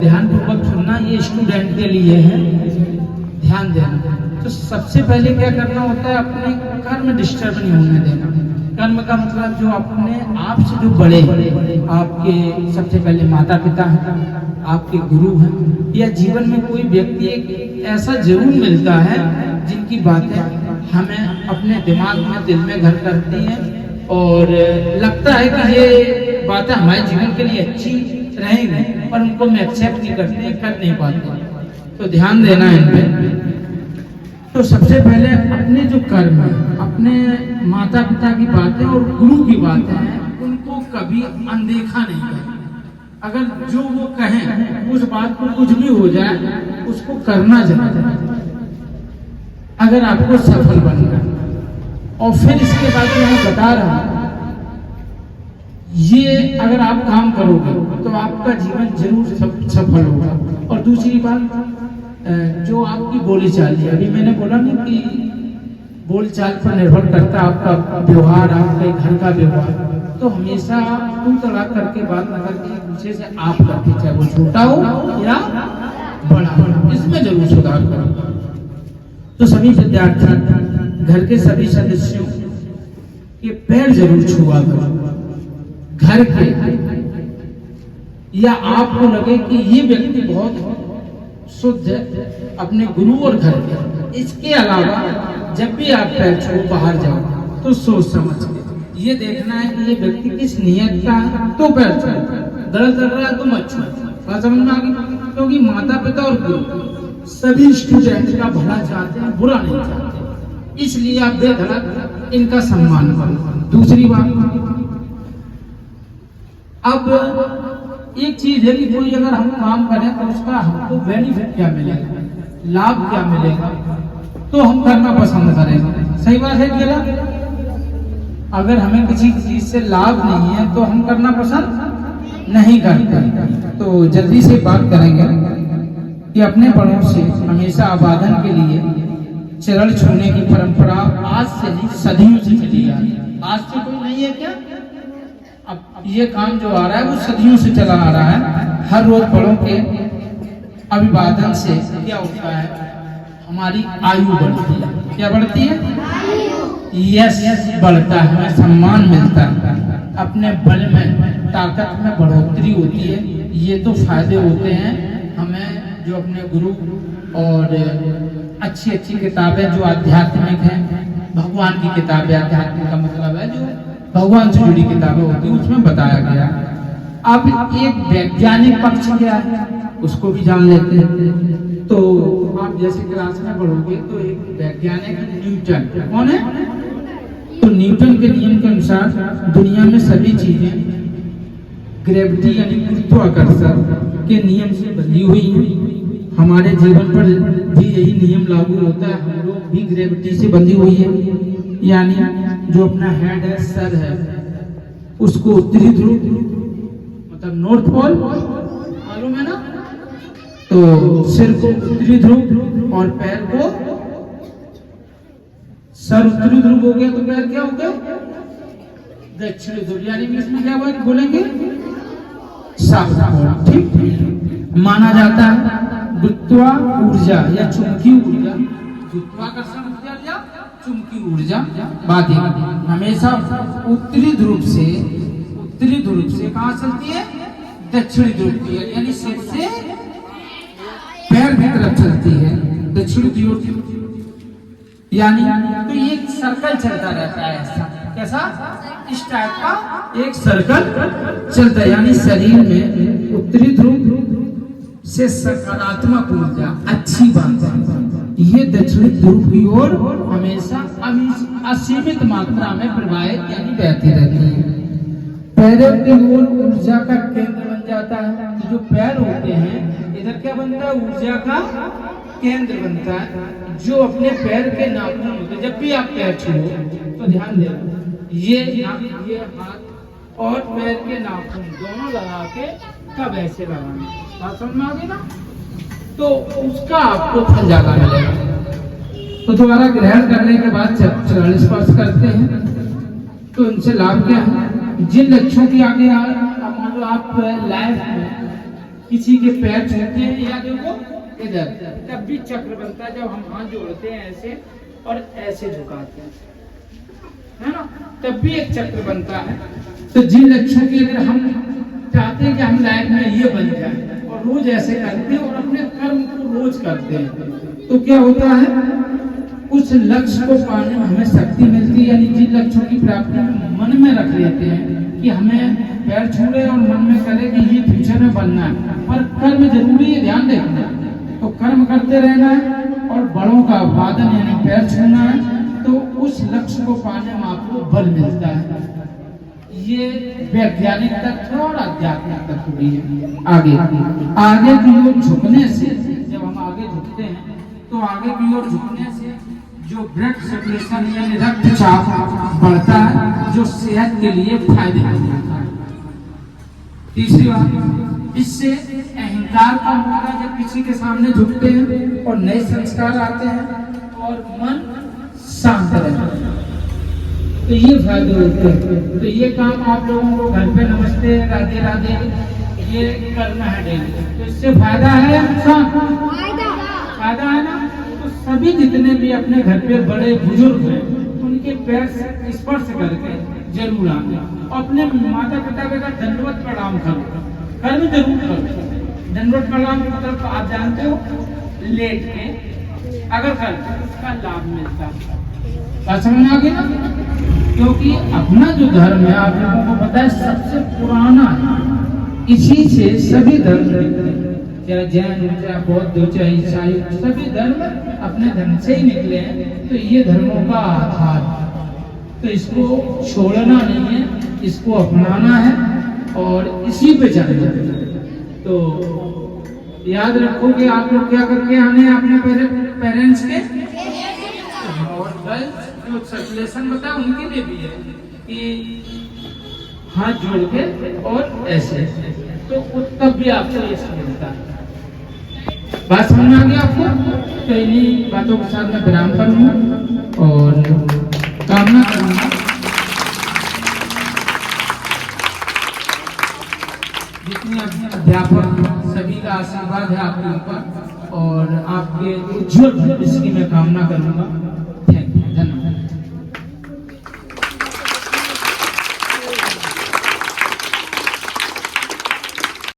ध्यान पूर्वक सुनना, ये स्टूडेंट के लिए है, ध्यान देना। तो सबसे पहले क्या करना होता है, अपने कर्म डिस्टर्ब नहीं होने देना। कर्म का मतलब जो अपने आप से जो बड़े आपके सबसे पहले माता पिता हैं, आपके गुरु हैं, या जीवन में कोई व्यक्ति एक ऐसा जरूर मिलता है जिनकी बातें हमें अपने दिमाग में दिल में घर करती हैं और लगता है कि ये बातें हमारे जीवन के लिए अच्छी रहेंगी, पर उनको हम एक्सेप्ट नहीं करते, कर नहीं पाते। तो ध्यान देना है इनपे। तो सबसे पहले अपने जो कर्म है, अपने माता पिता की बातें और गुरु की बातें हैं, उनको कभी अनदेखा नहीं करें। अगर जो वो कहें उस बात को कुछ भी हो जाए उसको करना जरूर, अगर आपको सफल बनना। और फिर इसके बाद मैं बता रहा हूं, ये अगर आप काम करोगे तो आपका जीवन जरूर सफल होगा। और दूसरी बात, जो आपकी बोली चाल है, अभी मैंने बोला ना कि बोल चाल पर निर्भर करता है आपका व्यवहार, आपके घर का व्यवहार। तो हमेशा तू तड़ाक करके बात न करके एक दूसरे से आप करके, चाहे वो छोटा हो या बड़ा, इसमें जरूर सुधार करो। तो सभी विद्यार्थी घर के सभी सदस्यों के पैर जरूर छुआ करो, घर के, या आपको लगे कि ये व्यक्ति बहुत शुद्ध है, अपने गुरु और घर के। इसके अलावा जब भी आप पैर छुओ, बाहर जाओ, तो सोच समझ के ये देखना है कि ये व्यक्ति किस नियत का है, तो पैर छुओ। दर्द कर रहा है तो मत छुओ, समझ में आ गई? क्योंकि माता पिता और गुरु सभी स्टूडेंट का भला चाहते हैं, बुरा नहीं चाहते, इसलिए आप बेधड़क इनका सम्मान करो। दूसरी बात, अब एक चीज है कि कोई अगर हम काम करें तो उसका हमको बेनिफिट क्या मिलेगा, लाभ क्या मिलेगा, तो हम करना पसंद करेंगे। सही बात है कि गलत? अगर हमें किसी चीज से लाभ नहीं है तो हम करना पसंद नहीं करते। तो जल्दी से बात करेंगे कि अपने बड़ों से हमेशा आवाहन के लिए चरण छूने की परंपरा आज से नहीं, सदियों से चली आ रही है। आज से कोई नहीं है क्या? अब ये काम जो आ रहा है वो सदियों से चला आ रहा है। हर रोज बड़ों के अभिवादन से क्या होता है, हमारी आयु बढ़ती है। क्या बढ़ती है? यस, बढ़ता है, हमें सम्मान मिलता है, अपने बल में ताकत में बढ़ोतरी होती है। ये तो फायदे होते हैं हमें जो अपने गुरु और अच्छी अच्छी किताबें जो आध्यात्मिक हैं, भगवान की किताबें, आध्यात्मिक का मतलब है जो भगवान से जुड़ी किताबें होती है, उसमें बताया गया। अब एक वैज्ञानिक पक्ष क्या है उसको भी जान लेते हैं। तो आप जैसे क्लास में पढ़ोगे तो एक वैज्ञानिक न्यूटन, कौन है? तो न्यूटन के नियम के अनुसार दुनिया में सभी चीजें ग्रेविटी यानी गुरुत्वाकर्षण के नियम से बंधी हुई हैं। हमारे जीवन पर भी यही नियम लागू होता है, हम लोग भी ग्रेविटी से बंधी हुई है। यानी जो अपना हेड है, सर है, उसको उत्तरी ध्रुव मतलब नॉर्थ पोल मालूम है ना, तो सिर को उत्तरी ध्रुव और पैर को, सर उत्तरी ध्रुव हो गया तो पैर क्या हो गया? दक्षिणी ध्रुव। यानी इसमें क्या हुआ बोलेंगे? South pole. ठीक माना जाता है। गुरुत्वा ऊर्जा या चुंबकीय ऊर्जा, गुरुत्वाकर्षण ऊर्जा या चुंबकीय ऊर्जा बाकी हमेशा उत्तरी ध्रुव से कहां चलती है? दक्षिणी ध्रुव की, यानी सिर से पैर की तरफ चलती है, दक्षिणी ध्रुव। यानी तो ये सर्कल चलता रहता है ऐसा, कैसा? इस टाइप का एक सर्कल चलता है। यानी शरीर में उत्तरी ध्रुव से सकारात्मक ऊर्जा, अच्छी बात है, ये दक्षिणी ध्रुव की ओर हमेशा असीमित मात्रा में प्रवाहित यानी बहती रहती है। पैरों की ओर ऊर्जा का केंद्र बन जाता है। तो जो पैर होते हैं इधर क्या बनता है? ऊर्जा का केंद्र बनता है, जो अपने पैर के नाखून होते हैं। जब भी आप पैर छुओ तो ध्यान देना, ये हाथ और पैर के नाखून दोनों लगा के तब ऐसे लगाना, बात समझ में आ गई ना? तो उसका आपको फल ज्यादा मिलेगा। तो दोबारा ग्रहण करने के बाद चरण स्पर्श करते हैं तो इनसे लाभ क्या है? जिन लक्ष्यों की आगे मान लो आप लाइफ में किसी के पैर छूते हैं या देखो इधर, तब भी चक्र बनता है। जब हम हाथ जोड़ते हैं ऐसे और ऐसे झुकाते हैं, है ना, तब भी एक चक्र बनता है। तो जिन लक्ष्यों की अगर हम चाहते हैं कि हम लाइफ में ये बन जाए और रोज ऐसे करते हैं और अपने कर्म को रोज करते हैं, तो क्या होता है, उस लक्ष्य को पाने में हमें शक्ति मिलती है। यानी जिन लक्ष्यों की प्राप्ति हम मन में रख लेते हैं कि हमें पैर छूले और मन में करे कि ये फ्यूचर में बनना है, पर कर्म जरूरी है, ध्यान रखना। तो कर्म करते रहना है और बड़ों का वादन यानी पैर छूना है, तो उस लक्ष्य को पाने में आपको बल मिलता है। ये वैज्ञानिक तथ्य और आध्यात्मिक तथ्य भी है। आगे की ओर झुकने से, जब हम आगे झुकते हैं तो आगे की ओर झुकने से जो ब्लड सर्कुलेशन यानी रक्तचाप बढ़ता है, जो सेहत के लिए फायदेमंद होता है। तीसरी बात, इससे अहंकार कम होता है। जब किसी के सामने झुकते हैं और नए संस्कार आते हैं और मन शांत रहता है, तो ये फायदे होते हैं। तो ये काम आप लोगों को घर पे नमस्ते राधे राधे ये करना है डेली। तो इससे फायदा है या नुकसान? फायदा है ना। तो सभी जितने भी अपने घर पे बड़े बुजुर्ग हैं उनके पैर से स्पर्श करके जरूर आए। अपने माता पिता का दंडवत प्रणाम करो, कर्म जरूर करो। दंडवत प्रणाम मतलब आप जानते हो, लेट के अगर करते तो उसका लाभ मिलता है। बात समझ में आ गई ना? क्योंकि अपना जो धर्म है आप लोगों को पता है सबसे पुराना है। इसी से सभी धर्म, चाहे जैन हो, चाहे बौद्ध हो, चाहे ईसाई, सभी धर्म अपने धर्म से ही निकले हैं। तो ये धर्मों का आधार, तो इसको छोड़ना नहीं है, इसको अपनाना है और इसी पे चलना है। तो याद रखोगे आप लोग क्या करके आने हैं अपने पेरेंट्स के, और गर्ल्स जो सर्कुलेशन बताया उनके लिए भी है कि हाथ जोड़ के और ऐसे, तो तब भी आपको ये मिलता है। बात समझ में आ गया आपको? तो इन्हीं बातों के साथ मैं विराम करूंगा और कामना करूंगा जितने अध्यापक सभी का आशीर्वाद है आपके ऊपर और आपके उज्ज्वल भविष्य की मैं कामना करूंगा।